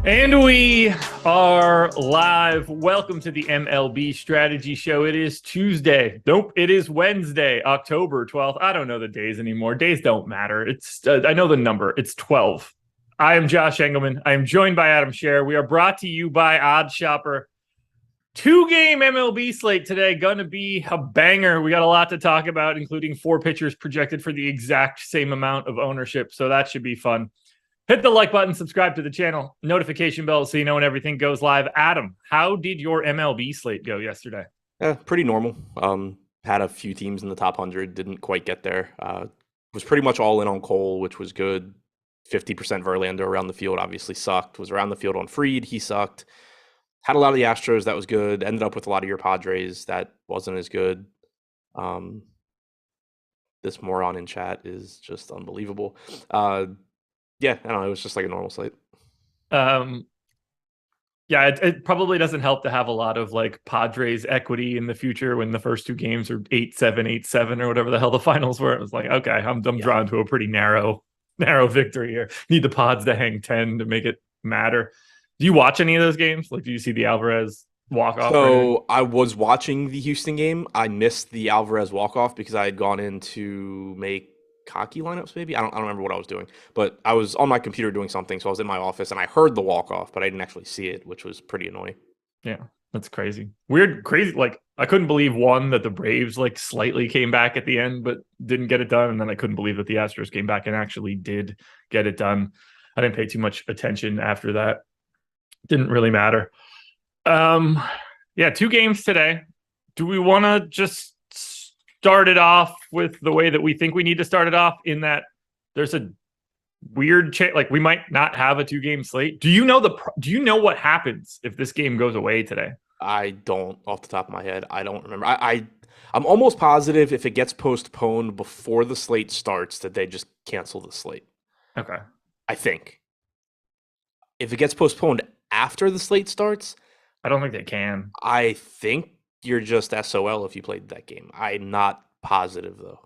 And we are live. Welcome to the MLB Strategy Show. It is Tuesday. Nope, it is Wednesday, October 12th. I don't know the days anymore. Days don't matter. I know the number. It's 12. I am Josh Engelman. I am joined by Adam Scherer. We are brought to you by Odd Shopper. Two-game MLB slate today. Gonna be a banger. We got a lot to talk about, including 4 pitchers projected for the exact same amount of ownership. So that should be fun. Hit the like button, subscribe to the channel, notification bell so you know when everything goes live. Adam, how did your MLB slate go yesterday? Pretty normal. Had a few teams in the top 100, didn't quite get there. Was pretty much all in on Cole, which was good. 50% Verlander around the field obviously sucked. Was around the field on Fried, he sucked. Had a lot of the Astros, that was good. Ended up with a lot of your Padres, that wasn't as good. This moron in chat is just unbelievable. Yeah, I don't know. It was just like a normal slate. Yeah, it probably doesn't help to have a lot of like Padres equity in the future when the first 2 games are 8-7, 8-7, or whatever the hell the finals were. It was like, okay, I'm drawn to a pretty narrow victory here. Need the Pods to hang 10 to make it matter. Do you watch any of those games? Like, do you see the Alvarez walk-off? So I was watching the Houston game. I missed the Alvarez walk-off because I had gone in to make hockey lineups, maybe. I don't remember what I was doing, but I was on my computer doing something, so I was in my office and I heard the walk-off, but I didn't actually see it, which was pretty annoying. Yeah, that's crazy. Weird, crazy. Like, I couldn't believe, one, that the Braves like slightly came back at the end but didn't get it done, and then I couldn't believe that the Astros came back and actually did get it done. I didn't pay too much attention after that. Didn't really matter. Yeah, 2 games today. Do we want to just start it off with the way that we think we need to start it off, in that there's a weird like we might not have a 2-game slate? Do you know what happens if this game goes away today? I don't, off the top of my head. I don't remember. I'm almost positive if it gets postponed before the slate starts that they just cancel the slate. Okay. I think. If it gets postponed after the slate starts, I don't think they can. I think you're just SOL if you played that game. I'm not positive though.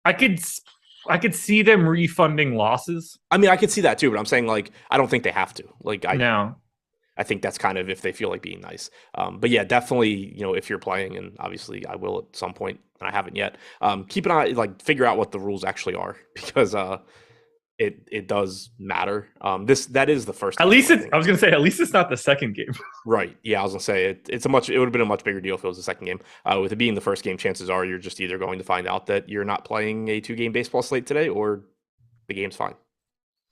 I could see them refunding losses. I mean, I could see that too, but I'm saying, like, I don't think they have to. Like, I think that's kind of if they feel like being nice. But yeah, definitely, if you're playing, and obviously I will at some point, and I haven't yet, keep an eye, like, figure out what the rules actually are, because it does matter. That is the first. At least I was gonna say, at least it's not the second game. Right. Yeah, I was gonna say it would have been a much bigger deal if it was the second game. With it being the first game, chances are you're just either going to find out that you're not playing a 2-game baseball slate today, or the game's fine.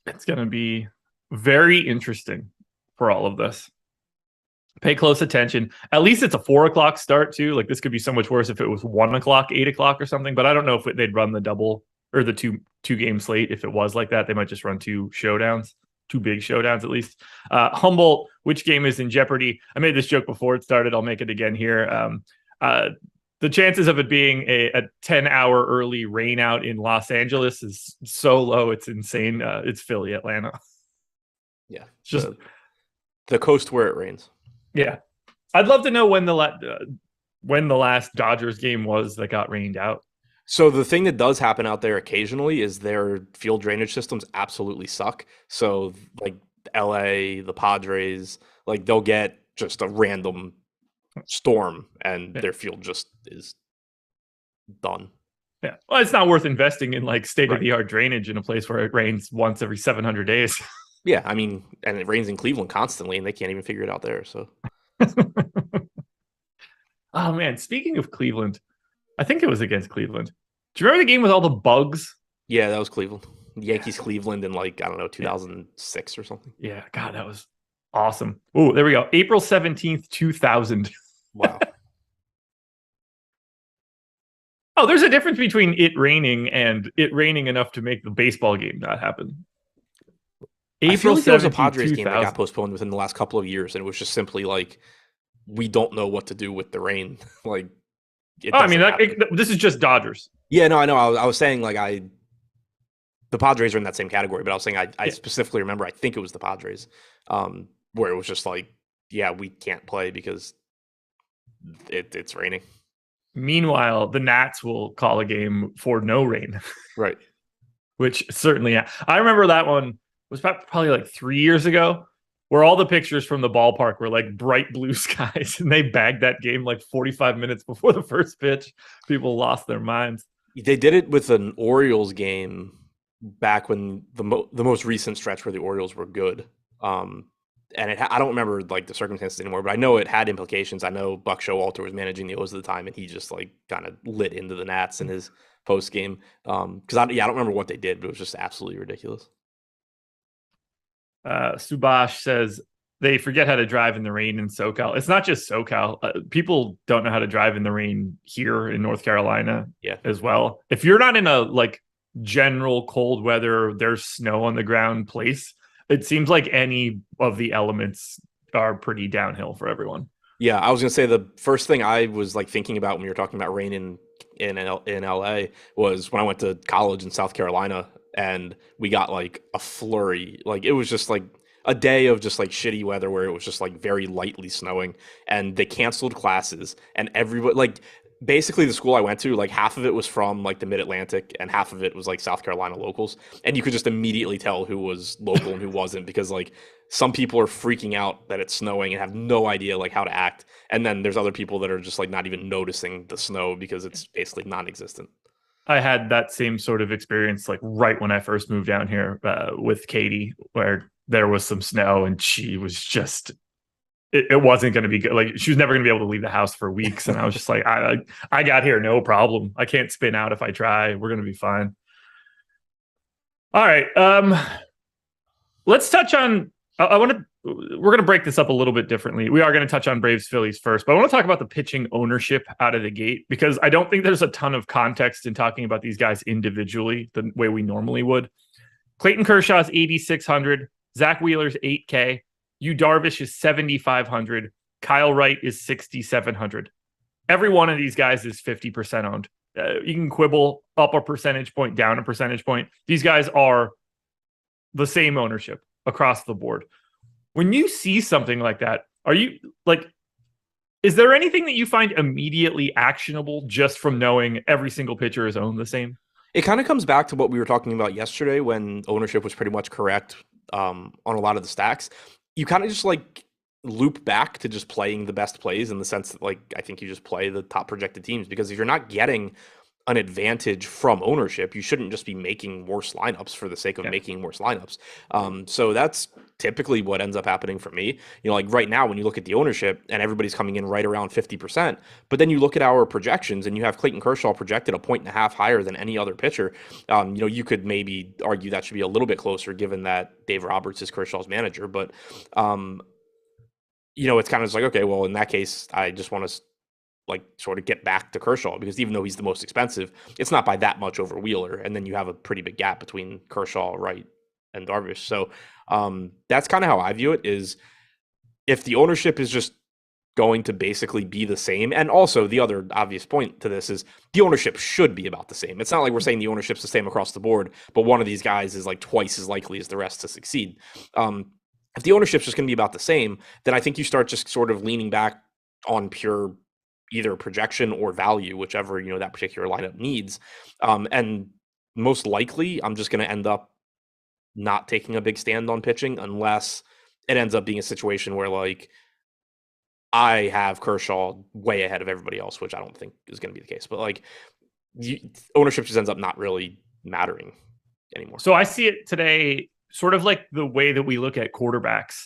It's gonna be very interesting for all of this. Pay close attention. At least it's a 4:00 start too. Like, this could be so much worse if it was 1:00, 8:00 or something. But I don't know if they'd run the double or the two-game slate. If it was like that, they might just run 2 big showdowns at least. Humboldt, which game is in jeopardy? I made this joke before it started. I'll make it again here. The chances of it being a 10-hour early rain out in Los Angeles is so low, it's insane. It's Philly, Atlanta. Yeah, it's just the coast where it rains. Yeah, I'd love to know when the last Dodgers game was that got rained out. So the thing that does happen out there occasionally is their field drainage systems absolutely suck. So, like, LA, the Padres, like, they'll get just a random storm and their field just is done. Yeah. Well, it's not worth investing in like state-of-the-art drainage in a place where it rains once every 700 days. Yeah, I mean, and it rains in Cleveland constantly, and they can't even figure it out there. So, oh man, speaking of Cleveland, I think it was against Cleveland. Do you remember the game with all the bugs? Yeah, that was Cleveland. Yankees Cleveland in, like, I don't know, 2006 or something. Yeah, God, that was awesome. Oh, there we go. April 17th, 2000. Wow. Oh, there's a difference between it raining and it raining enough to make the baseball game not happen. April 17th, there was a Padres game that got postponed within the last couple of years, and it was just simply like, we don't know what to do with the rain. Like, I mean, this is just Dodgers. Yeah, no, I know. I was saying, like, the Padres are in that same category, but I was saying I specifically remember, I think it was the Padres, where it was just like, yeah, we can't play because it's raining. Meanwhile, the Nats will call a game for no rain. Right. Which certainly, I remember that one. was probably like 3 years ago, where all the pictures from the ballpark were like bright blue skies, and they bagged that game like 45 minutes before the first pitch. People lost their minds. They did it with an Orioles game back when the most recent stretch where the Orioles were good. And I don't remember like the circumstances anymore, but I know it had implications. I know Buck Showalter was managing the O's at the time, and he just like kind of lit into the Nats in his post game. Because I don't remember what they did, but it was just absolutely ridiculous. Subash says they forget how to drive in the rain in SoCal. It's not just SoCal. People don't know how to drive in the rain here in North Carolina as well. If you're not in a like general cold weather, there's snow on the ground place, it seems like any of the elements are pretty downhill for everyone. Yeah, I was going to say the first thing I was like thinking about when you were talking about rain in LA was when I went to college in South Carolina. And we got like a flurry. Like it was just like a day of just like shitty weather where it was just like very lightly snowing, and they canceled classes, and everybody like basically the school I went to, like half of it was from like the Mid-Atlantic and half of it was like South Carolina locals. And you could just immediately tell who was local and who wasn't, because like some people are freaking out that it's snowing and have no idea like how to act. And then there's other people that are just like not even noticing the snow because it's basically non-existent. I had that same sort of experience like right when I first moved down here with Katie, where there was some snow and she was just, it wasn't going to be good. Like she was never going to be able to leave the house for weeks. And I was just like, I got here, no problem. I can't spin out if I try. We're going to be fine. All right. Let's touch on, we're going to break this up a little bit differently. We are going to touch on Braves Phillies first, but I want to talk about the pitching ownership out of the gate, because I don't think there's a ton of context in talking about these guys individually the way we normally would. Clayton Kershaw's 8,600, Zach Wheeler's 8K, Yu Darvish is 7,500, Kyle Wright is 6,700. Every one of these guys is 50% owned. You can quibble up a percentage point, down a percentage point. These guys are the same ownership across the board. When you see something like that, are you like, is there anything that you find immediately actionable just from knowing every single pitcher is owned the same? It kind of comes back to what we were talking about yesterday when ownership was pretty much correct on a lot of the stacks. You kind of just like loop back to just playing the best plays, in the sense that like I think you just play the top projected teams, because if you're not getting an advantage from ownership, you shouldn't just be making worse lineups for the sake of making worse lineups. So that's typically what ends up happening for me. You know, like right now, when you look at the ownership and everybody's coming in right around 50%, but then you look at our projections and you have Clayton Kershaw projected 1.5 higher than any other pitcher. You know, you could maybe argue that should be a little bit closer given that Dave Roberts is Kershaw's manager. But, you know, it's kind of just like, okay, well, in that case, I just want to like sort of get back to Kershaw, because even though he's the most expensive, it's not by that much over Wheeler. And then you have a pretty big gap between Kershaw, Wright, and Darvish. So that's kind of how I view it, is if the ownership is just going to basically be the same. And also the other obvious point to this is the ownership should be about the same. It's not like we're saying the ownership's the same across the board, but one of these guys is like twice as likely as the rest to succeed. If the ownership's just going to be about the same, then I think you start just sort of leaning back on pure either projection or value, whichever, you know, that particular lineup needs. And most likely I'm just going to end up not taking a big stand on pitching unless it ends up being a situation where like I have Kershaw way ahead of everybody else, which I don't think is going to be the case. But like ownership just ends up not really mattering anymore. So I see it today sort of like the way that we look at quarterbacks.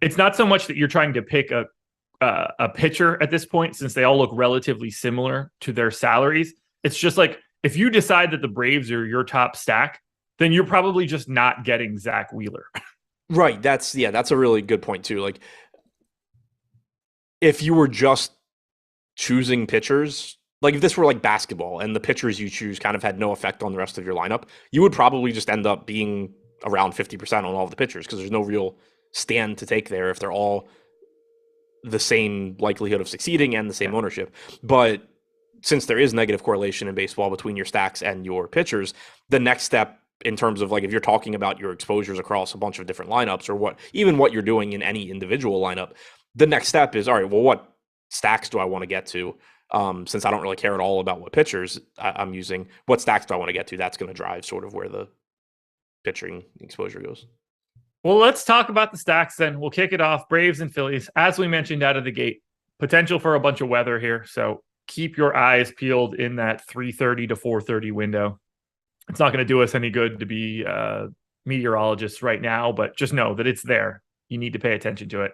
It's not so much that you're trying to pick a pitcher at this point, since they all look relatively similar to their salaries. It's just like, if you decide that the Braves are your top stack, then you're probably just not getting Zach Wheeler. Right. That's a really good point too. Like if you were just choosing pitchers, like if this were like basketball and the pitchers you choose kind of had no effect on the rest of your lineup, you would probably just end up being around 50% on all of the pitchers, because there's no real stand to take there if they're all the same likelihood of succeeding and the same ownership. But since there is negative correlation in baseball between your stacks and your pitchers, the next step in terms of like, if you're talking about your exposures across a bunch of different lineups, or what you're doing in any individual lineup, the next step is, all right, well, what stacks do I want to get to? Since I don't really care at all about what pitchers I'm using, what stacks do I want to get to? That's going to drive sort of where the pitching exposure goes. Well, let's talk about the stacks then. We'll kick it off. Braves and Phillies, as we mentioned out of the gate, potential for a bunch of weather here. So keep your eyes peeled in that 3:30 to 4:30 window. It's not going to do us any good to be meteorologists right now, but just know that it's there. You need to pay attention to it.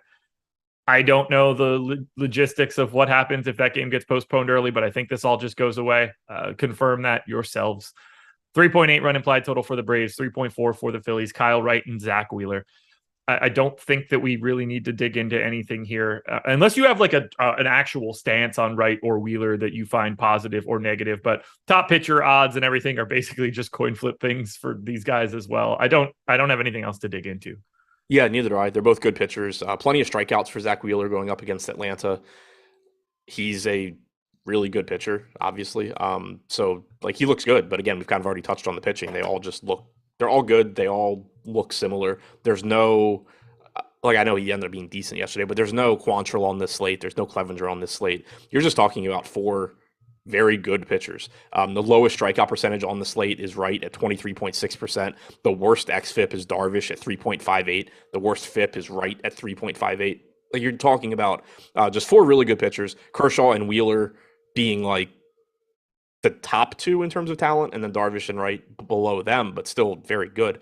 I don't know the logistics of what happens if that game gets postponed early, but I think this all just goes away. Confirm that yourselves. 3.8 run implied total for the Braves, 3.4 for the Phillies, Kyle Wright and Zach Wheeler. I don't think that we really need to dig into anything here, unless you have like an actual stance on Wright or Wheeler that you find positive or negative. But top pitcher odds and everything are basically just coin flip things for these guys as well. I don't have anything else to dig into. Yeah, neither do I. They're both good pitchers. Plenty of strikeouts for Zach Wheeler going up against Atlanta. He's a really good pitcher, obviously. So like he looks good, but again, we've kind of already touched on the pitching. They're all good. They all look similar. There's no, like I know he ended up being decent yesterday, but there's no Quantrill on this slate. There's no Clevenger on this slate. You're just talking about four very good pitchers. The lowest strikeout percentage on the slate is Wright at 23.6%. The worst xFIP is Darvish at 3.58. The worst FIP is Wright at 3.58. Like you're talking about just four really good pitchers, Kershaw and Wheeler being like the top two in terms of talent, and then Darvish and Wright below them, but still very good.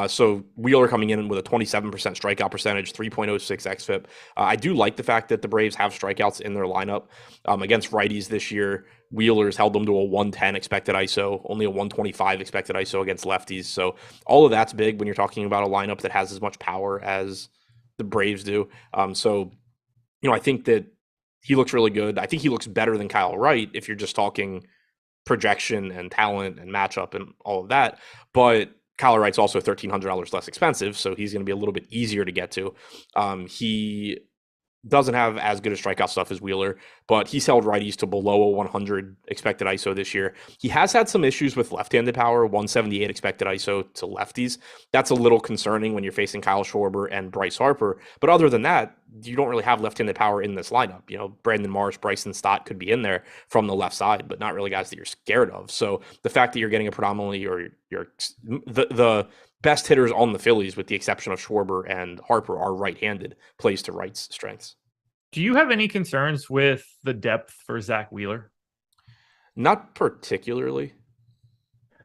So Wheeler coming in with a 27% strikeout percentage, 3.06 xFIP. I do like the fact that the Braves have strikeouts in their lineup against righties this year. Wheeler's held them to a 110 expected ISO, only a 125 expected ISO against lefties. So all of that's big when you're talking about a lineup that has as much power as the Braves do. So, I think that he looks really good. I think he looks better than Kyle Wright if you're just talking projection and talent and matchup and all of that. But Kyle Wright's also $1,300 less expensive, so he's going to be a little bit easier to get to. He doesn't have as good a strikeout stuff as Wheeler, but he's held righties to below a 100 expected ISO this year. He has had some issues with left-handed power, 178 expected ISO to lefties. That's a little concerning when you're facing Kyle Schwarber and Bryce Harper. But other than that, you don't really have left-handed power in this lineup. Brandon Marsh, Bryson Stott could be in there from the left side, but not really guys that you're scared of. So the fact that you're getting a predominantly, or the best hitters on the Phillies, with the exception of Schwarber and Harper, are right-handed, plays to Wright's strengths. Do you have any concerns with the depth for Zach Wheeler? Not particularly.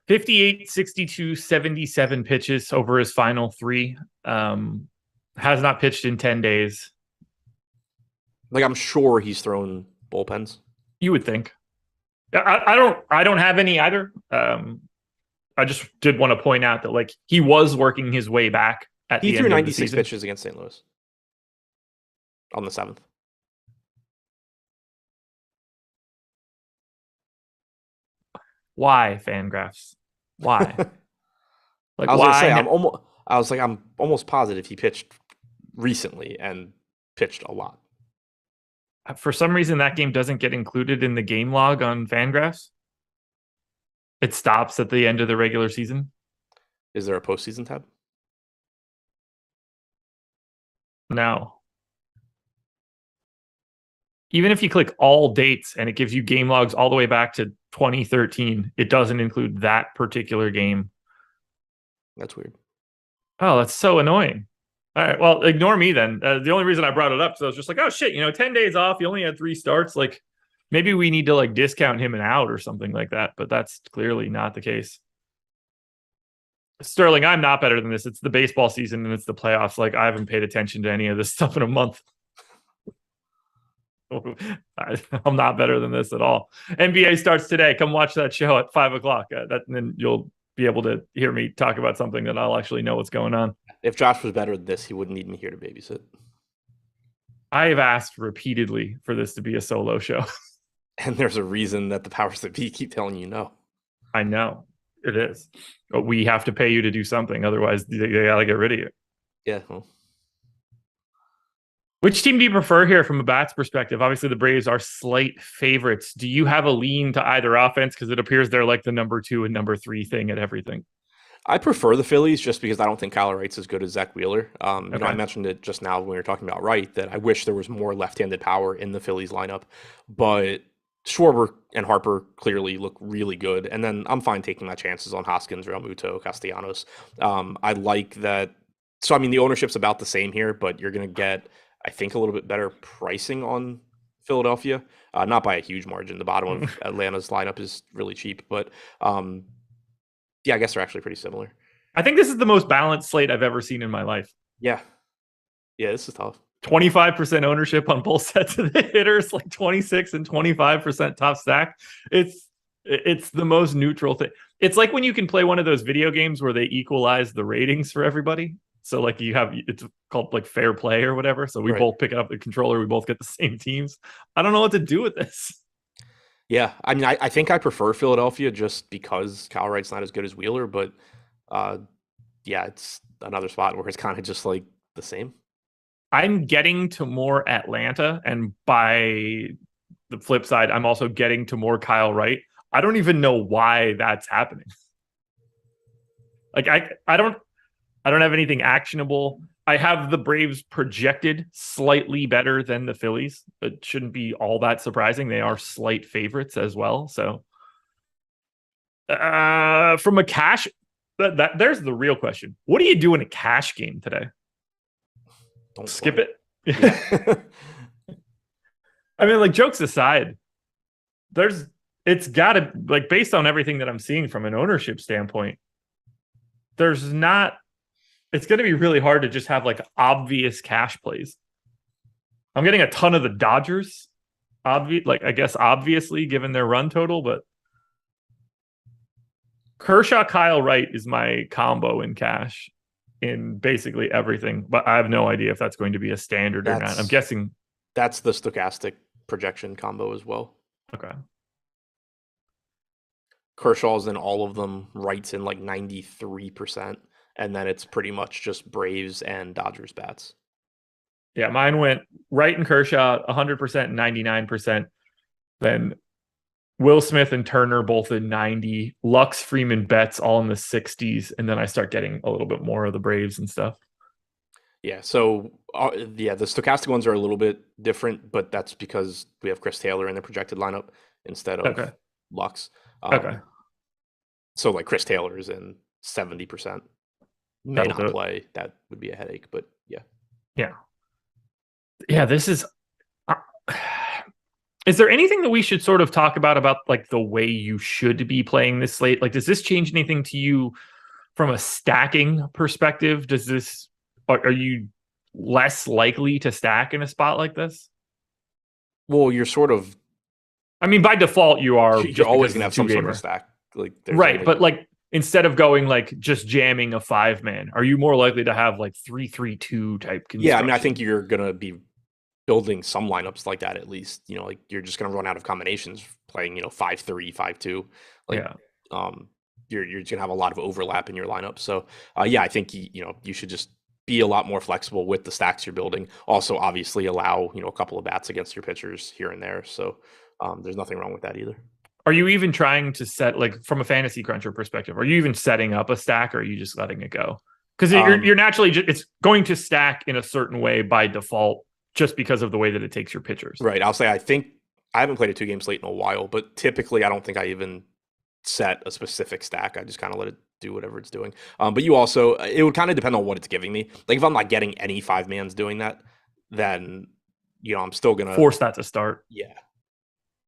58, 62, 77 pitches over his final three. Has not pitched in 10 days. Like, I'm sure he's thrown bullpens. You would think. I don't have any either. I just did want to point out that like he was working his way back at the end of the season. He threw 96 pitches against St. Louis on the 7th. Why, Fangraphs? Why? Like, I was gonna say, I'm almost positive he pitched recently and pitched a lot. For some reason, that game doesn't get included in the game log on Fangraphs. It stops at the end of the regular season. Is there a postseason tab? No. Even if you click all dates and it gives you game logs all the way back to 2013, it doesn't include that particular game. That's weird. Oh, that's so annoying. All right, well, ignore me then. The only reason I brought it up is I was just like, oh shit, 10 days off. He only had 3 starts. Like, maybe we need to like discount him and out or something like that. But that's clearly not the case. Sterling, I'm not better than this. It's the baseball season and it's the playoffs. Like, I haven't paid attention to any of this stuff in a month. I'm not better than this at all. NBA starts today. Come watch that show at 5:00. And then you'll be able to hear me talk about something that I'll actually know what's going on. If Josh was better at this, he wouldn't need me here to babysit. I have asked repeatedly for this to be a solo show. And there's a reason that the powers that be keep telling you no. I know it is. But we have to pay you to do something. Otherwise, they got to get rid of you. Yeah. Well. Which team do you prefer here from a bats perspective? Obviously, the Braves are slight favorites. Do you have a lean to either offense? Because it appears they're like the number 2 and number 3 thing at everything. I prefer the Phillies just because I don't think Kyle Wright's as good as Zach Wheeler. Okay. I mentioned it just now when we were talking about Wright, that I wish there was more left-handed power in the Phillies lineup. But Schwarber and Harper clearly look really good. And then I'm fine taking my chances on Hoskins, Realmuto, Castellanos. I like that So, I mean, the ownership's about the same here, but you're going to get, I think, a little bit better pricing on Philadelphia. Not by a huge margin. The bottom of Atlanta's lineup is really cheap, but yeah, I guess they're actually pretty similar. I think this is the most balanced slate I've ever seen in my life. Yeah. Yeah, this is tough. 25% ownership on both sets of the hitters, like 26 and 25% top stack. It's the most neutral thing. It's like when you can play one of those video games where they equalize the ratings for everybody. So like it's called like fair play or whatever. So we both pick up the controller. We both get the same teams. I don't know what to do with this. Yeah. I mean, I think I prefer Philadelphia just because Kyle Wright's not as good as Wheeler, but yeah, it's another spot where it's kind of just like the same. I'm getting to more Atlanta, and by the flip side, I'm also getting to more Kyle Wright. I don't even know why that's happening. Like I don't have anything actionable. I have the Braves projected slightly better than the Phillies. It shouldn't be all that surprising. They are slight favorites as well. So from a cash, there's the real question. What do you do in a cash game today? Don't skip it. Yeah. I mean, like, jokes aside, it's got to, like, based on everything that I'm seeing from an ownership standpoint, it's going to be really hard to just have like obvious cash plays. I'm getting a ton of the Dodgers, obviously given their run total, but Kershaw, Kyle Wright is my combo in cash in basically everything, but I have no idea if that's going to be a standard or not. I'm guessing that's the Stokastic projection combo as well. Okay. Kershaw's in all of them, Wright's in like 93%, and then it's pretty much just Braves and Dodgers bats. Yeah, mine went Wright and Kershaw 100%, 99%. Then Will Smith and Turner both in 90, Lux, Freeman, Betts all in the 60s, and then I start getting a little bit more of the Braves and stuff. Yeah, so the Stokastic ones are a little bit different, but that's because we have Chris Taylor in the projected lineup instead of Lux. So like Chris Taylor is in 70%. May not play. That would be a headache, but yeah. Yeah, this is... Is there anything that we should sort of talk about like the way you should be playing this slate? Like, does this change anything to you from a stacking perspective? Are you less likely to stack in a spot like this? Well, you're sort of... I mean, by default, you're always going to have some sort of stack. Like, right, but like, instead of going like just jamming a 5-man, are you more likely to have like 3-3-2 type construction? Yeah, I mean, I think you're going to be building some lineups like that at least. You know, like you're just going to run out of combinations playing, 5-3, 5-2. Like, you're just going to have a lot of overlap in your lineup. So, yeah, I think you should just be a lot more flexible with the stacks you're building. Also, obviously, allow a couple of bats against your pitchers here and there. So, there's nothing wrong with that either. Are you even trying to set, like, from a fantasy cruncher perspective, are you even setting up a stack, or are you just letting it go? Because you're naturally it's going to stack in a certain way by default, just because of the way that it takes your pitchers. Right. I'll say I think I haven't played a 2-game slate in a while, but typically I don't think I even set a specific stack. I just kind of let it do whatever it's doing. But you also, it would kind of depend on what it's giving me. Like if I'm not getting any 5-mans doing that, then I'm still gonna force that to start. Yeah.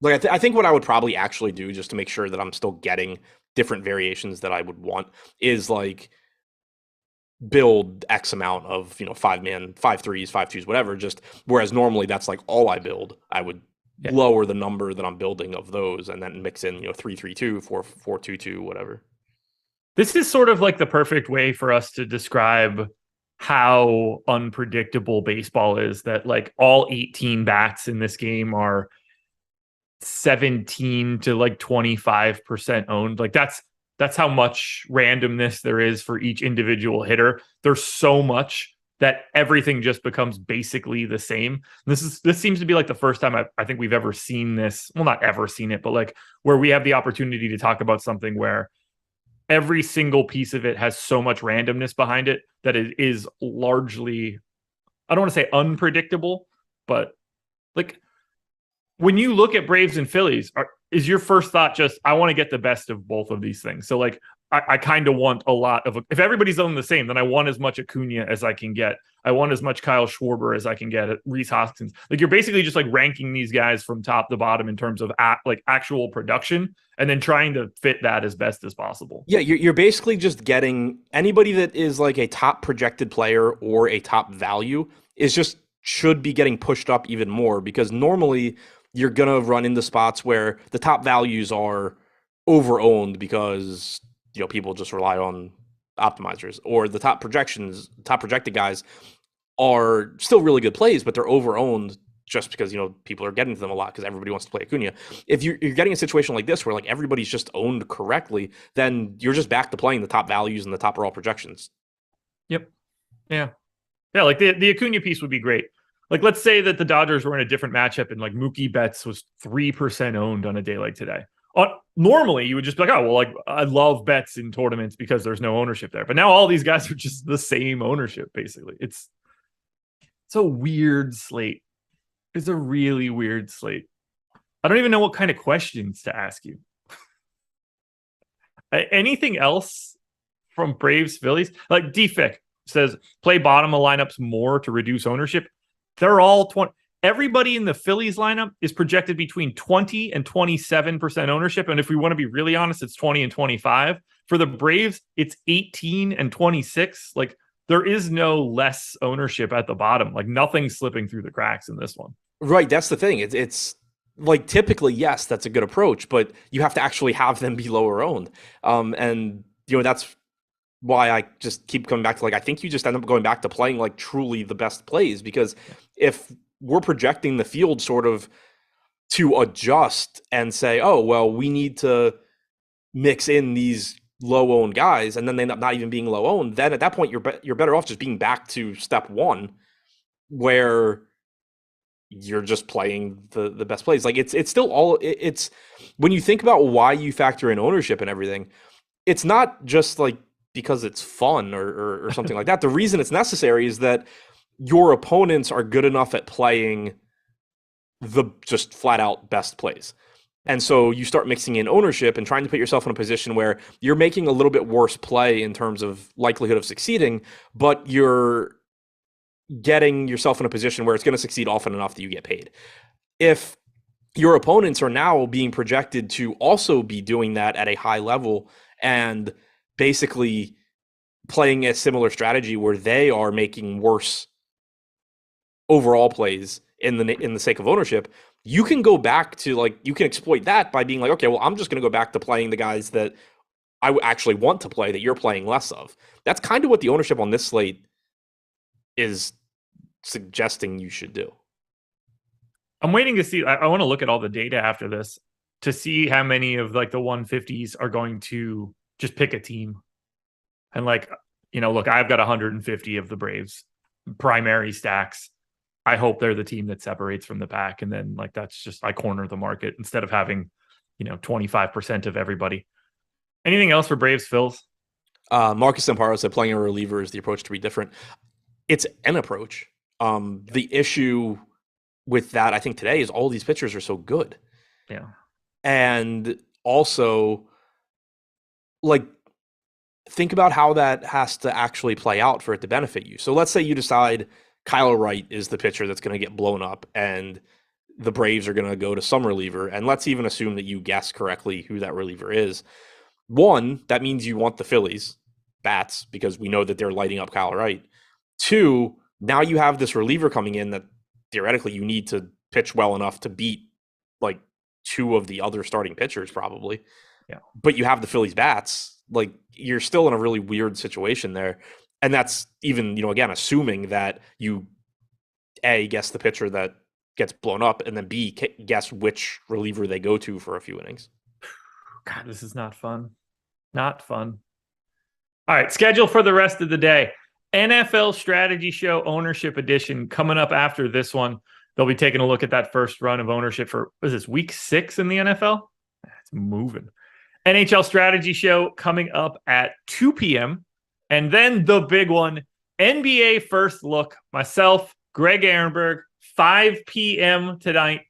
Like I think what I would probably actually do, just to make sure that I'm still getting different variations that I would want, is like build X amount of 5-man, 5-3s, 5-2s, whatever. Just whereas normally that's like all I build, I would lower the number that I'm building of those, and then mix in 3-3-2, 4-4-2-2, whatever. This is sort of like the perfect way for us to describe how unpredictable baseball is. That like all 18 bats in this game are 17 to like 25% owned. Like that's how much randomness there is for each individual hitter. There's so much that everything just becomes basically the same. This seems to be like the first time I think we've ever seen this. Well, not ever seen it, but like where we have the opportunity to talk about something where every single piece of it has so much randomness behind it that it is largely, I don't want to say unpredictable, but like when you look at Braves and Phillies, is your first thought just, I want to get the best of both of these things? So like I kind of want a lot of, if everybody's owning the same, then I want as much Acuna as I can get. I want as much Kyle Schwarber as I can get at Rhys Hoskins. Like, you're basically just like ranking these guys from top to bottom in terms of like actual production, and then trying to fit that as best as possible. Yeah, you're basically just getting anybody that is like a top projected player or a top value is just should be getting pushed up even more, because normally you're going to run into spots where the top values are over-owned because people just rely on optimizers, or the top projected guys are still really good plays, but they're over-owned just because, people are getting to them a lot because everybody wants to play Acuna. If you're getting a situation like this where like everybody's just owned correctly, then you're just back to playing the top values and the top raw projections. Yep. Yeah. Yeah. Like the Acuna piece would be great. Like, let's say that the Dodgers were in a different matchup and like Mookie Betts was 3% owned on a day like today. Normally you would just be like, oh, well, like I love bets in tournaments because there's no ownership there. But now all these guys are just the same ownership, basically. It's a weird slate. It's a really weird slate. I don't even know what kind of questions to ask you. Anything else from Braves Phillies? Like DFIC says, play bottom of lineups more to reduce ownership. They're all 20. Everybody in the Phillies lineup is projected between 20 and 27% ownership. And if we want to be really honest, it's 20 and 25. For the Braves, it's 18 and 26. Like, there is no less ownership at the bottom. Like, nothing's slipping through the cracks in this one. Right. That's the thing. It's like, typically, yes, that's a good approach, but you have to actually have them be lower owned. And that's why I just keep coming back to, like, I think you just end up going back to playing like truly the best plays, because if we're projecting the field sort of to adjust and say, oh, well, we need to mix in these low-owned guys, and then they end up not even being low-owned, then at that point, you're better off just being back to step one, where you're just playing the best plays. Like, it's still all, it's when you think about why you factor in ownership and everything, it's not just like because it's fun or something like that. The reason it's necessary is that your opponents are good enough at playing the just flat out best plays. And so you start mixing in ownership and trying to put yourself in a position where you're making a little bit worse play in terms of likelihood of succeeding, but you're getting yourself in a position where it's going to succeed often enough that you get paid. If your opponents are now being projected to also be doing that at a high level and basically playing a similar strategy where they are making worse overall plays in the sake of ownership, you can go back to, like, you can exploit that by being like, okay, well, I'm just going to go back to playing the guys that I actually want to play that you're playing less of. That's kind of what the ownership on this slate is suggesting you should do. I'm waiting to see. I want to look at all the data after this to see how many of like the 150s are going to just pick a team. And like, look, I've got 150 of the Braves primary stacks. I hope they're the team that separates from the pack. And then like, that's just, I corner the market instead of having, 25% of everybody. Anything else for Braves Phils? Marcus Zamparo said playing a reliever is the approach to be different. It's an approach. The issue with that, I think today, is all these pitchers are so good. Yeah. And also, like, think about how that has to actually play out for it to benefit you. So let's say you decide Kyle Wright is the pitcher that's going to get blown up and the Braves are going to go to some reliever. And let's even assume that you guess correctly who that reliever is. One, that means you want the Phillies bats because we know that they're lighting up Kyle Wright. Two, now you have this reliever coming in that theoretically you need to pitch well enough to beat like two of the other starting pitchers probably. Yeah. But you have the Phillies bats. Like, you're still in a really weird situation there. And that's even, again, assuming that you A, guess the pitcher that gets blown up, and then B, guess which reliever they go to for a few innings. God, this is not fun. Not fun. All right, schedule for the rest of the day. NFL Strategy Show Ownership Edition coming up after this one. They'll be taking a look at that first run of ownership for, what is this, week 6 in the NFL? It's moving. NHL Strategy Show coming up at 2 p.m. And then the big one, NBA First Look. Myself, Greg Ehrenberg, 5 p.m. tonight.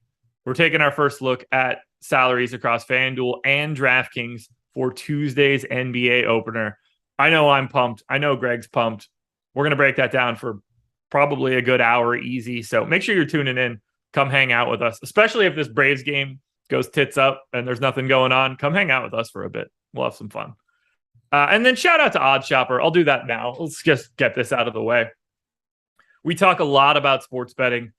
We're taking our first look at salaries across FanDuel and DraftKings for Tuesday's NBA opener. I know I'm pumped. I know Greg's pumped. We're going to break that down for probably a good hour easy. So make sure you're tuning in. Come hang out with us, especially if this Braves game goes tits up and there's nothing going on. Come hang out with us for a bit. We'll have some fun. And then shout out to Odd Shopper. I'll do that now. Let's just get this out of the way. We talk a lot about sports betting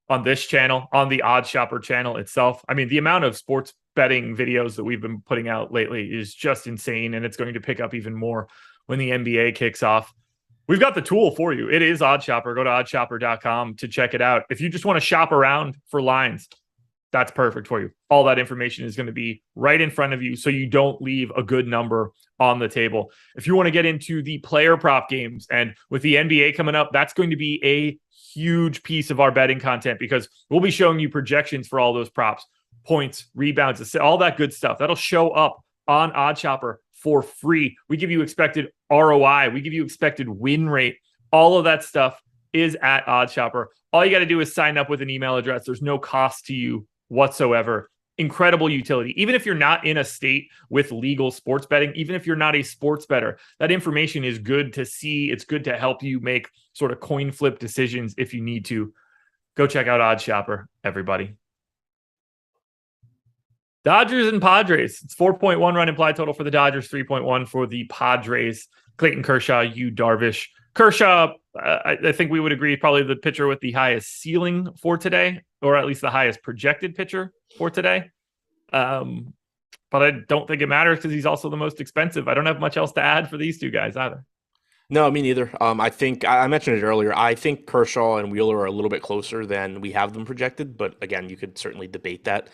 on this channel, on the Odd Shopper channel itself. I mean, the amount of sports betting videos that we've been putting out lately is just insane, and it's going to pick up even more when the NBA kicks off. We've got the tool for you. It is Odd Shopper. Go to oddshopper.com to check it out. If you just want to shop around for lines, that's perfect for you. All that information is going to be right in front of you so you don't leave a good number on the table. If you want to get into the player prop games, and with the NBA coming up, that's going to be a huge piece of our betting content because we'll be showing you projections for all those props, points, rebounds, all that good stuff. That'll show up on Odd Shopper for free. We give you expected ROI. We give you expected win rate. All of that stuff is at Odd Shopper. All you got to do is sign up with an email address. There's no cost to you whatsoever. Incredible utility. Even if you're not in a state with legal sports betting, even if you're not a sports bettor, that information is good to see. It's good to help you make sort of coin flip decisions if you need to. Go check out Odd Shopper, everybody. Dodgers and Padres. It's 4.1 run implied total for the Dodgers, 3.1 for the Padres. Clayton Kershaw, Yu Darvish. Kershaw, I think we would agree, probably the pitcher with the highest ceiling for today, or at least the highest projected pitcher for today. But I don't think it matters because he's also the most expensive. I don't have much else to add for these two guys either. No, me neither. I think I mentioned it earlier. I think Kershaw and Wheeler are a little bit closer than we have them projected, but again, you could certainly debate that.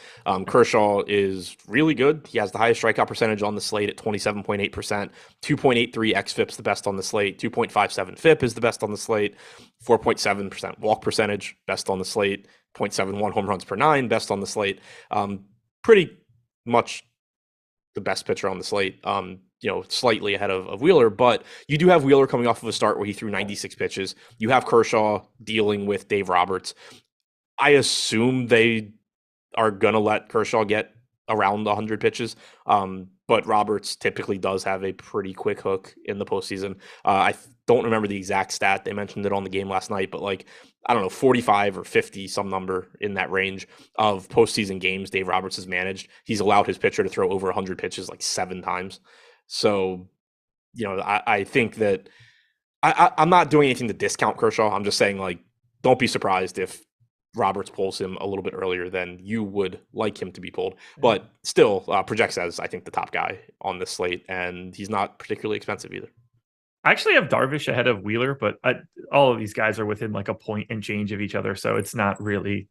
Kershaw is really good. He has the highest strikeout percentage on the slate at 27.8%, 2.83 xFIP's the best on the slate, 2.57 FIP is the best on the slate, 4.7% walk percentage, best on the slate, 0.71 home runs per nine, best on the slate. Pretty much the best pitcher on the slate. Slightly ahead of Wheeler, but you do have Wheeler coming off of a start where he threw 96 pitches. You have Kershaw dealing with Dave Roberts. I assume they are going to let Kershaw get around 100 pitches, but Roberts typically does have a pretty quick hook in the postseason. I don't remember the exact stat. They mentioned it on the game last night, but 45 or 50, some number in that range of postseason games Dave Roberts has managed. He's allowed his pitcher to throw over 100 pitches 7 times. So, I think that I'm not doing anything to discount Kershaw. I'm just saying, don't be surprised if Roberts pulls him a little bit earlier than you would like him to be pulled. But still, projects as, I think, the top guy on this slate, and he's not particularly expensive either. I actually have Darvish ahead of Wheeler, but all of these guys are within a point and change of each other, so it's not really.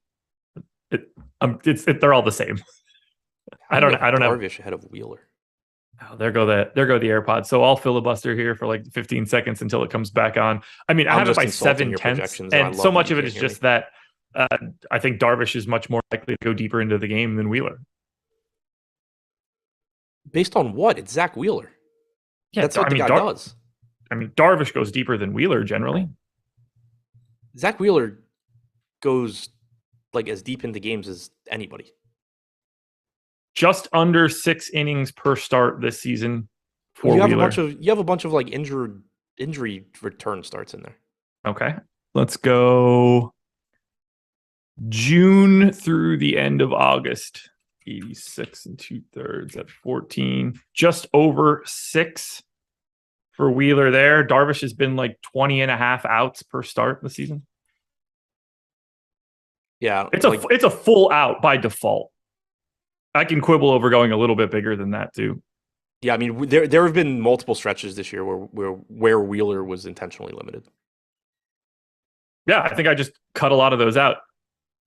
They're all the same. I don't have Darvish ahead of Wheeler. Oh, there go the AirPods. So I'll filibuster here for 15 seconds until it comes back on. I mean, I have it by 7/10, and so much of it is just that I think Darvish is much more likely to go deeper into the game than Wheeler. Based on what? It's Zach Wheeler. Yeah, that's what the guy does. I mean, Darvish goes deeper than Wheeler generally. Zach Wheeler goes as deep into games as anybody. Just under 6 innings per start this season for Wheeler. You have a bunch of injury return starts in there. Okay. Let's go June through the end of August. 86 2/3 at 14. Just over 6 for Wheeler there. Darvish has been 20 and a half outs per start this season. Yeah. It's a full out by default. I can quibble over going a little bit bigger than that too. Yeah, I mean, there have been multiple stretches this year where Wheeler was intentionally limited. Yeah, I think I just cut a lot of those out.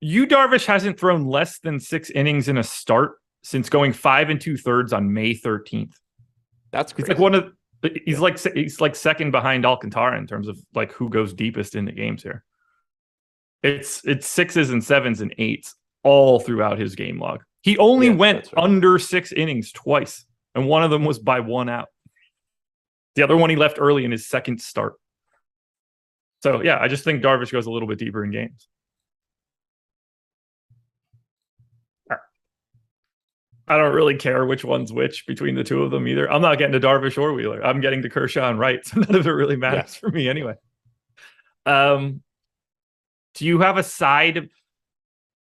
Yu Darvish hasn't thrown less than 6 innings in a start since going 5 2/3 on May 13th. That's crazy. He's second behind Alcantara in terms of who goes deepest in the games here. It's 6s and 7s and 8s all throughout his game log. He only went under 6 innings twice, and one of them was by 1 out. The other one he left early in his second start. So, yeah, I just think Darvish goes a little bit deeper in games. I don't really care which one's which between the two of them either. I'm not getting to Darvish or Wheeler. I'm getting to Kershaw and Wright, so none of it really matters for me anyway. Do you have a side?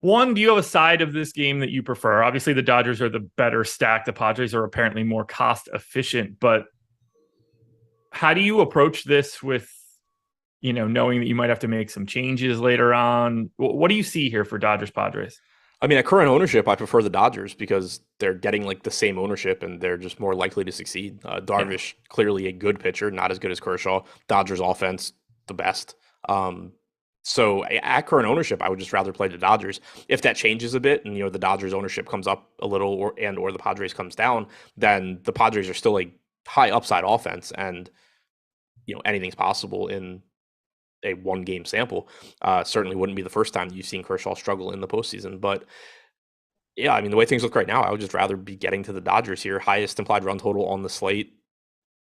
Do you have a side of this game that you prefer? Obviously, the Dodgers are the better stack. The Padres are apparently more cost efficient, but how do you approach this with, knowing that you might have to make some changes later on? What do you see here for Dodgers Padres? I mean, at current ownership, I prefer the Dodgers because they're getting like the same ownership and they're just more likely to succeed. Darvish, clearly a good pitcher, not as good as Kershaw. Dodgers offense, the best. So at current ownership, I would just rather play the Dodgers. If that changes a bit and, the Dodgers ownership comes up a little or the Padres comes down, then the Padres are still a high upside offense and, anything's possible in a one-game sample. Certainly wouldn't be the first time that you've seen Kershaw struggle in the postseason. But yeah, I mean, the way things look right now, I would just rather be getting to the Dodgers here. Highest implied run total on the slate,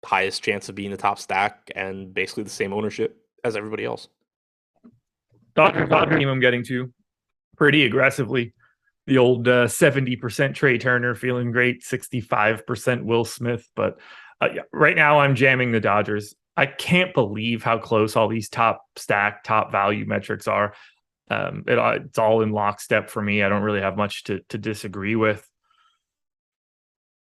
highest chance of being the top stack, and basically the same ownership as everybody else. Dodgers team I'm getting to pretty aggressively. The old 70% Trey Turner feeling great, 65% Will Smith. But right now I'm jamming the Dodgers. I can't believe how close all these top value metrics are. It's all in lockstep for me. I don't really have much to disagree with.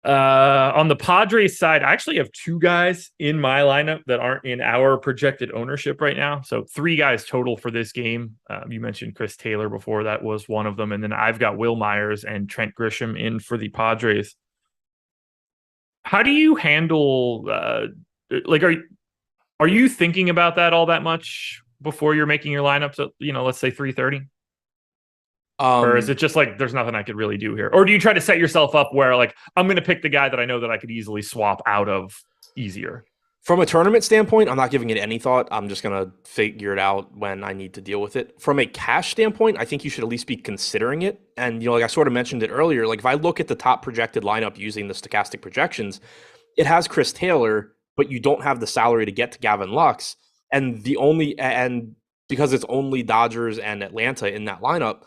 On the Padres side, I actually have two guys in my lineup that aren't in our projected ownership right now. So 3 guys total for this game. You mentioned Chris Taylor before. That was one of them. And then I've got Will Myers and Trent Grisham in for the Padres. How do you handle, are you thinking about that all that much before you're making your lineups at, let's say 3:30? Or is it just like, there's nothing I could really do here? Or do you try to set yourself up where like, I'm going to pick the guy that I know that I could easily swap out of easier? From a tournament standpoint, I'm not giving it any thought. I'm just going to figure it out when I need to deal with it. From a cash standpoint, I think you should at least be considering it. And, like I sort of mentioned it earlier, like if I look at the top projected lineup using the Stokastic projections, it has Chris Taylor, but you don't have the salary to get to Gavin Lux. And because it's only Dodgers and Atlanta in that lineup,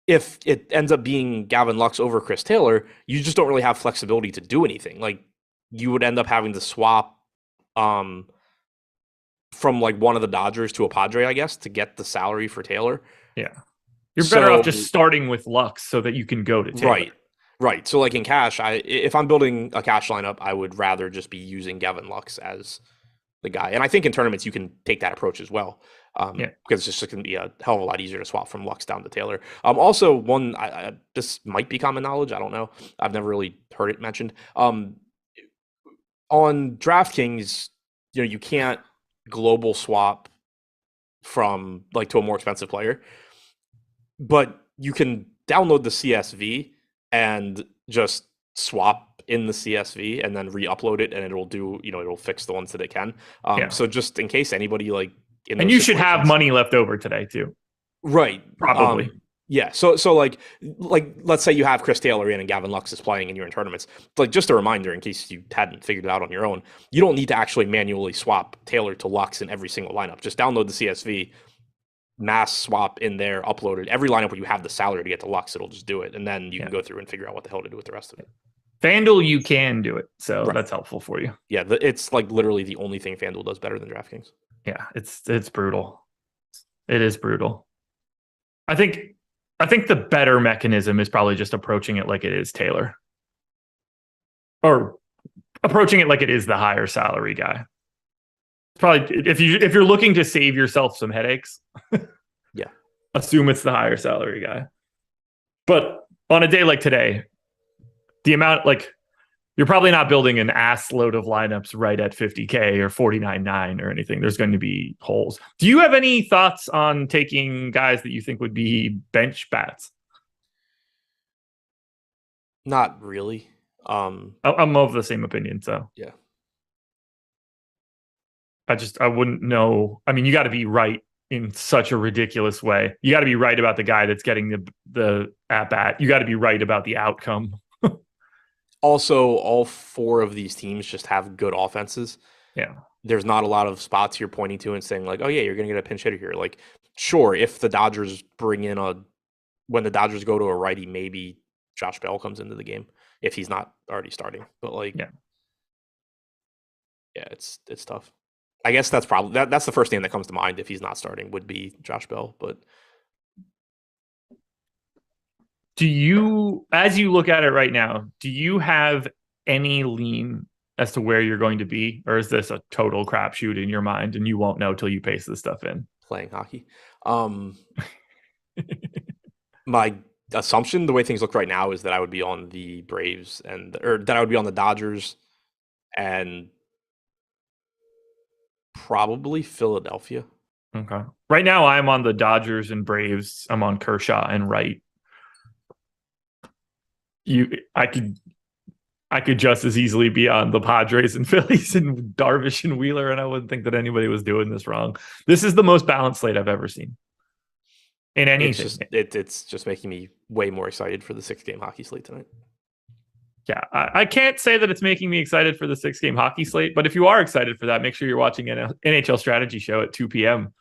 if it ends up being Gavin Lux over Chris Taylor, you just don't really have flexibility to do anything. Like you would end up having to swap from like one of the Dodgers to a Padre, I guess, to get the salary for Taylor. Yeah. You're better off just starting with Lux so that you can go to Taylor. Right. So like in cash, if I'm building a cash lineup, I would rather just be using Gavin Lux as the guy. And I think in tournaments, you can take that approach as well. Because it's just going to be a hell of a lot easier to swap from Lux down to Taylor. Also, this might be common knowledge. I don't know. I've never really heard it mentioned. On DraftKings, you can't global swap from like to a more expensive player, but you can download the CSV and just swap in the CSV and then re-upload it, and it'll do, it'll fix the ones that it can. So just in case anybody like. And you should have money left over today too. Right. Probably. Yeah. So like let's say you have Chris Taylor in and Gavin Lux is playing and you're in tournaments. Like just a reminder in case you hadn't figured it out on your own, you don't need to actually manually swap Taylor to Lux in every single lineup. Just download the CSV, mass swap in there, upload it. Every lineup where you have the salary to get to Lux, it'll just do it. And then you can go through and figure out what the hell to do with the rest of it. FanDuel, you can do it. So that's helpful for you. Yeah. It's like literally the only thing FanDuel does better than DraftKings. Yeah, it's brutal. It is brutal. I think the better mechanism is probably just approaching it like it is Taylor. Or approaching it like it is the higher salary guy. It's probably if you're looking to save yourself some headaches, assume it's the higher salary guy. But on a day like today, the amount you're probably not building an ass load of lineups right at 50K or 49.9 or anything. There's going to be holes. Do you have any thoughts on taking guys that you think would be bench bats? Not really. I'm of the same opinion. So yeah, I wouldn't know. I mean, you got to be right in such a ridiculous way. You got to be right about the guy that's getting the at bat. You got to be right about the outcome. Also, all 4 of these teams just have good offenses. Yeah. There's not a lot of spots you're pointing to and saying like, oh yeah, you're going to get a pinch hitter here. Like, sure, if the Dodgers when the Dodgers go to a righty, maybe Josh Bell comes into the game if he's not already starting. But like, yeah, it's tough. I guess that's probably that's the first thing that comes to mind if he's not starting would be Josh Bell. But do you, as you look at it right now, do you have any lean as to where you're going to be, or is this a total crapshoot in your mind and you won't know till you paste this stuff in? Playing hockey. My assumption, the way things look right now, is that I would be on the Braves or that I would be on the Dodgers and probably Philadelphia. Okay. Right now, I'm on the Dodgers and Braves. I'm on Kershaw and Wright. I could just as easily be on the Padres and Phillies and Darvish and Wheeler, and I wouldn't think that anybody was doing this wrong. This is the most balanced slate I've ever seen in anything. It's just making me way more excited for the 6-game hockey slate tonight. Yeah, I can't say that it's making me excited for the 6-game hockey slate, but if you are excited for that, make sure you're watching an NHL Strategy Show at 2 p.m.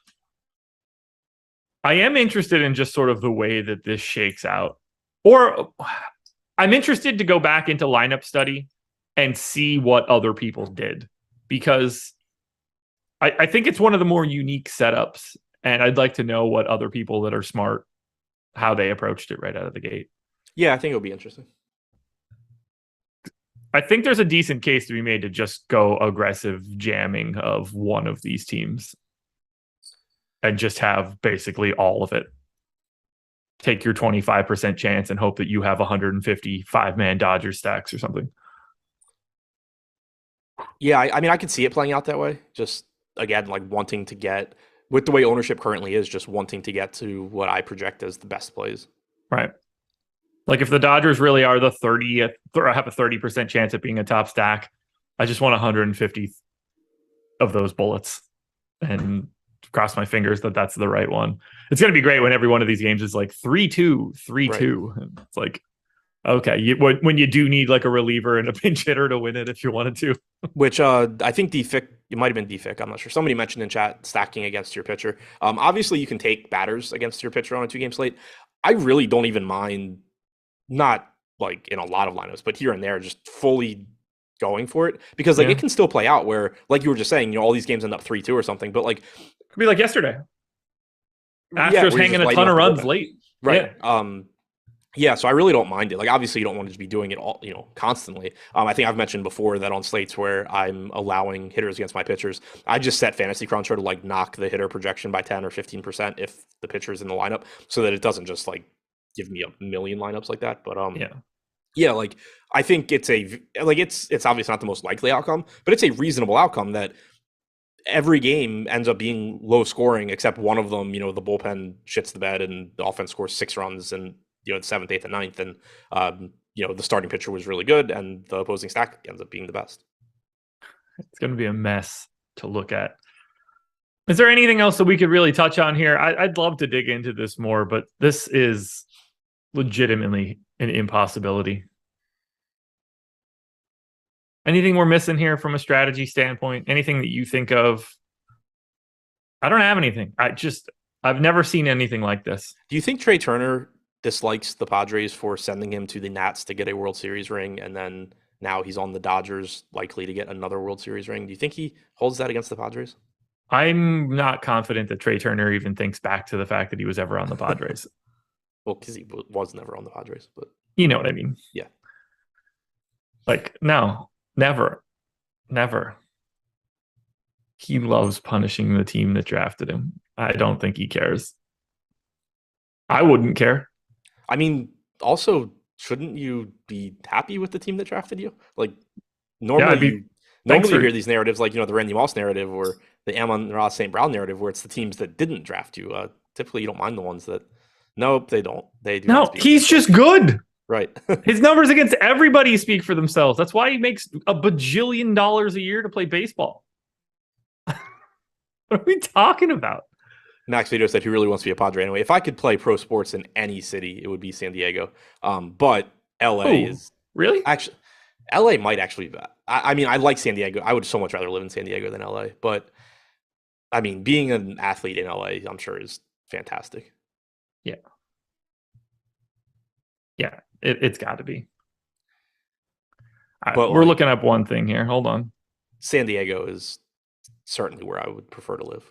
I am interested in just sort of the way that this shakes out. Or I'm interested to go back into lineup study and see what other people did, because I think it's one of the more unique setups, and I'd like to know what other people that are smart, how they approached it right out of the gate. Yeah, I think it'll be interesting. I think there's a decent case to be made to just go aggressive jamming of one of these teams and just have basically all of it. Take your 25% chance and hope that you have 150 5-man Dodgers stacks or something. Yeah, I mean, I could see it playing out that way. Just, again, like wanting to get, with the way ownership currently is, just wanting to get to what I project as the best plays. Right. Like if the Dodgers really are the 30th, or have a 30% chance at being a top stack, I just want 150 of those bullets and cross my fingers that that's the right one. It's going to be great when every one of these games is like 3-2, 3-2. Right. It's like, okay, when you do need like a reliever and a pinch hitter to win it if you wanted to. Which I think DFIC, it might have been DFIC, I'm not sure. Somebody mentioned in chat stacking against your pitcher. Obviously, you can take batters against your pitcher on a 2-game slate. I really don't even mind, not like in a lot of lineups, but here and there, just fully going for it, because like it can still play out where, like you were just saying, all these games end up 3-2 or something, but like could be like yesterday. Astros hanging a ton of runs late. Right. Yeah, so I really don't mind it. Like, obviously, you don't want to just be doing it all, constantly. I think I've mentioned before that on slates where I'm allowing hitters against my pitchers, I just set Fantasy Cruncher to like knock the hitter projection by 10 or 15% if the pitcher's in the lineup, so that it doesn't just like give me a million lineups like that. But yeah, like I think it's it's obviously not the most likely outcome, but it's a reasonable outcome that every game ends up being low scoring except one of them. The bullpen shits the bed and the offense scores 6 runs and the 7th, 8th, and 9th, and the starting pitcher was really good and the opposing stack ends up being the best. It's going to be a mess to look at. Is there anything else that we could really touch on here? I'd love to dig into this more, but this is legitimately an impossibility. Anything we're missing here from a strategy standpoint? Anything that you think of? I don't have anything. I've never seen anything like this. Do you think Trey Turner dislikes the Padres for sending him to the Nats to get a World Series ring, and then now he's on the Dodgers, likely to get another World Series ring? Do you think he holds that against the Padres? I'm not confident that Trey Turner even thinks back to the fact that he was ever on the Padres. Well, because he was never on the Padres, but you know what I mean? Yeah. Like, no, never. He loves punishing the team that drafted him. I don't think he cares. I wouldn't care. I mean, also, shouldn't you be happy with the team that drafted you? Like, normally you hear these narratives like, the Randy Moss narrative or the Amon-Ra St. Brown narrative where it's the teams that didn't draft you. Typically, you don't mind the ones that, nope, they don't. They do. No, he's just good. Right. His numbers against everybody speak for themselves. That's why he makes $1 bajillion a year to play baseball. What are we talking about? Max Vito said he really wants to be a Padre anyway. If I could play pro sports in any city, it would be San Diego. But LA is really actually LA might actually be. I mean, I like San Diego. I would so much rather live in San Diego than LA. But I mean, being an athlete in LA, I'm sure is fantastic. Yeah. It's got to be. But we're looking up one thing here. Hold on. San Diego is certainly where I would prefer to live.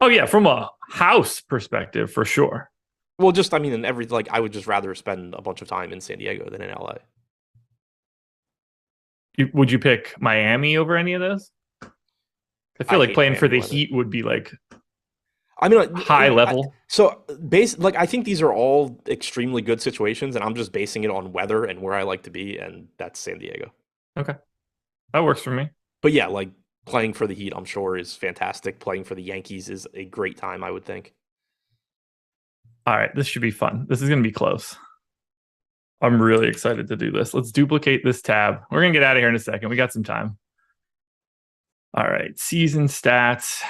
Oh yeah, from a house perspective, for sure. Well, just I mean, in every I would just rather spend a bunch of time in San Diego than in LA. Would you pick Miami over any of those? I feel like playing Miami for the Heat would be like, I mean, high level. I think these are all extremely good situations, and I'm just basing it on weather and where I like to be, and that's San Diego. Okay, that works for me. But yeah, like playing for the Heat, I'm sure is fantastic. Playing for the Yankees is a great time, I would think. All right, this should be fun. This is going to be close. I'm really excited to do this. Let's duplicate this tab. We're going to get out of here in a second. We got some time. All right, season stats.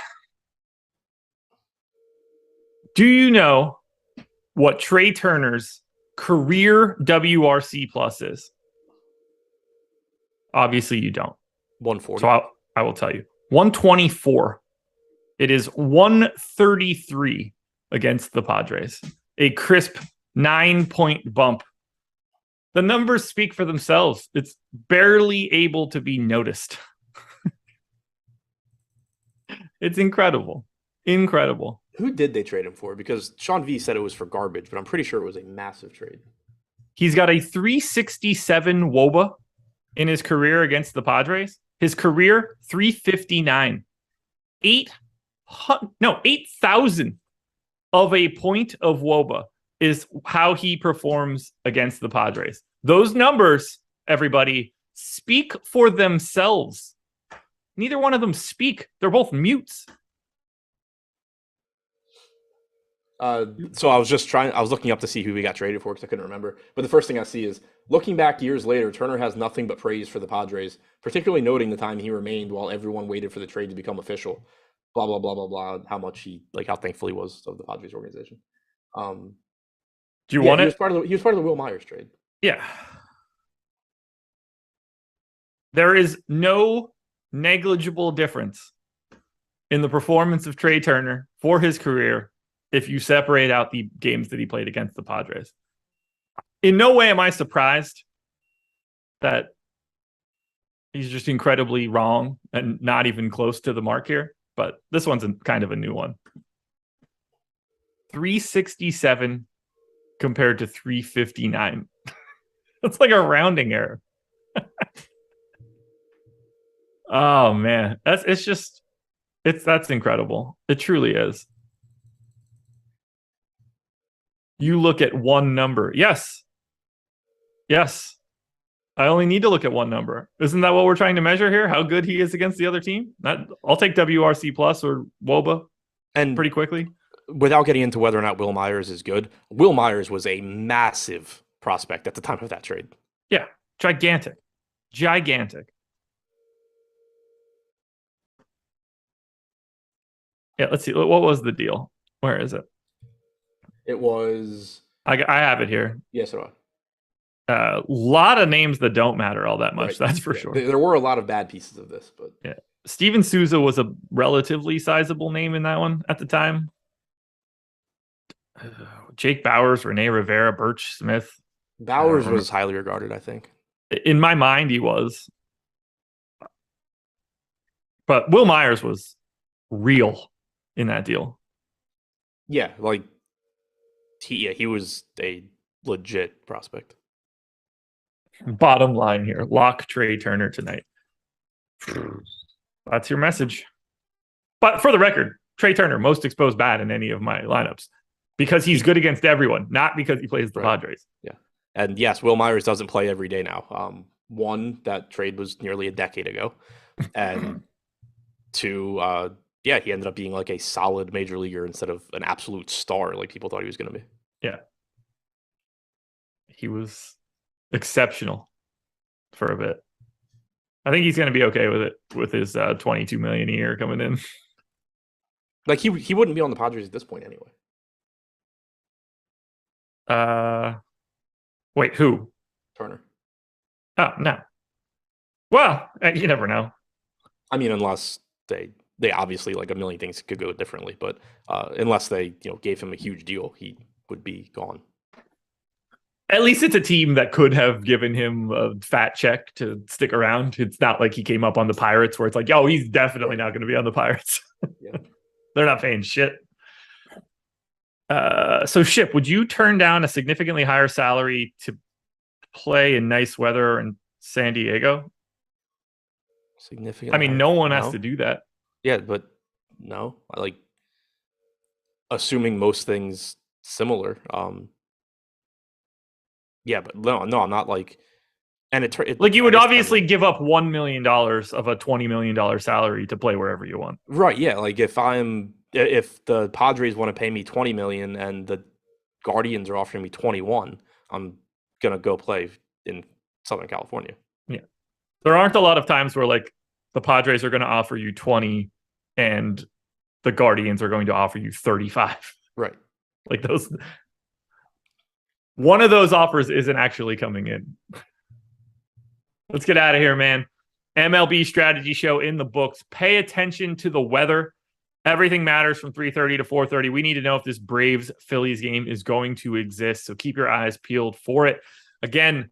Do you know what Trey Turner's career WRC plus is? Obviously, you don't. 140. So I will tell you. 124. It is 133 against the Padres. A crisp 9-point bump. The numbers speak for themselves. It's barely able to be noticed. It's incredible. Incredible. Who did they trade him for? Because Sean V said it was for garbage, but I'm pretty sure it was a massive trade. He's got a 367 WOBA in his career against the Padres. His career, 359. 8,000 of a point of WOBA is how he performs against the Padres. Those numbers, everybody, speak for themselves. Neither one of them speak. They're both mutes. So I was looking up to see who we got traded for because I couldn't remember. But the first thing I see is, looking back years later, Turner has nothing but praise for the Padres, particularly noting the time he remained while everyone waited for the trade to become official. Blah, blah, blah, blah, blah. How thankful he was of the Padres organization. Do you want it? He was part of the Will Myers trade. Yeah. There is no negligible difference in the performance of Trey Turner for his career if you separate out the games that he played against the Padres. In no way am I surprised that he's just incredibly wrong and not even close to the mark here, but this one's kind of a new one. 367 compared to 359. That's like a rounding error. Oh man, that's incredible. It truly is. You look at one number. Yes. I only need to look at one number. Isn't that what we're trying to measure here? How good he is against the other team? I'll take WRC plus or WOBA and pretty quickly. Without getting into whether or not Will Myers is good, Will Myers was a massive prospect at the time of that trade. Yeah, gigantic. Yeah, let's see. What was the deal? Where is it? It was... I have it here. Yes, it was. A lot of names that don't matter all that much. Right. That's for sure. There were a lot of bad pieces of this, but... Yeah. Steven Souza was a relatively sizable name in that one at the time. Jake Bowers, Rene Rivera, Birch Smith. Bowers was highly regarded, I think. In my mind, he was. But Will Myers was real in that deal. Yeah, like he was a legit prospect. Bottom line here, lock Trey Turner tonight. That's your message. But for the record, Trey Turner, most exposed bad in any of my lineups because he's good against everyone, not because he plays the Padres. Yeah. And yes, Will Myers doesn't play every day now. One, that trade was nearly a decade ago. And two, he ended up being like a solid major leaguer instead of an absolute star like people thought he was going to be. Yeah. He was exceptional for a bit. I think he's going to be okay with it with his $22 million a year coming in. Like he wouldn't be on the Padres at this point anyway. Wait, who? Turner. Oh, no. Well, you never know. I mean, unless they obviously, like, a million things could go differently, but unless they gave him a huge deal, he would be gone. At least it's a team that could have given him a fat check to stick around. It's not like he came up on the Pirates where it's like, yo, he's definitely not going to be on the Pirates. Yeah. They're not paying shit. So Ship, would you turn down a significantly higher salary to play in nice weather in San Diego? Significantly. I mean, no one has to do that. Yeah, but no, I like assuming most things similar. Yeah, but no, I'm not like, and it like you would obviously give up $1 million of a $20 million salary to play wherever you want. Right. Yeah. Like if the Padres want to pay me $20 million and the Guardians are offering me 21, I'm going to go play in Southern California. Yeah. There aren't a lot of times where like the Padres are going to offer you 20 and the Guardians are going to offer you 35. Right. Like those. One of those offers isn't actually coming in. Let's get out of here, man. MLB strategy show in the books. Pay attention to the weather. Everything matters from 3:30 to 4:30. We need to know if this Braves Phillies game is going to exist. So keep your eyes peeled for it. Again,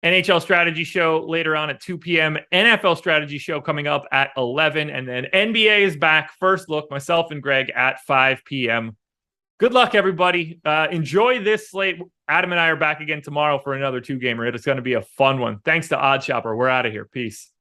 NHL strategy show later on at 2 p.m. NFL strategy show coming up at 11. And then NBA is back. First look, myself and Greg at 5 p.m. Good luck, everybody. Enjoy this slate. Adam and I are back again tomorrow for another 2-gamer. It's going to be a fun one. Thanks to OddsShopper. We're out of here. Peace.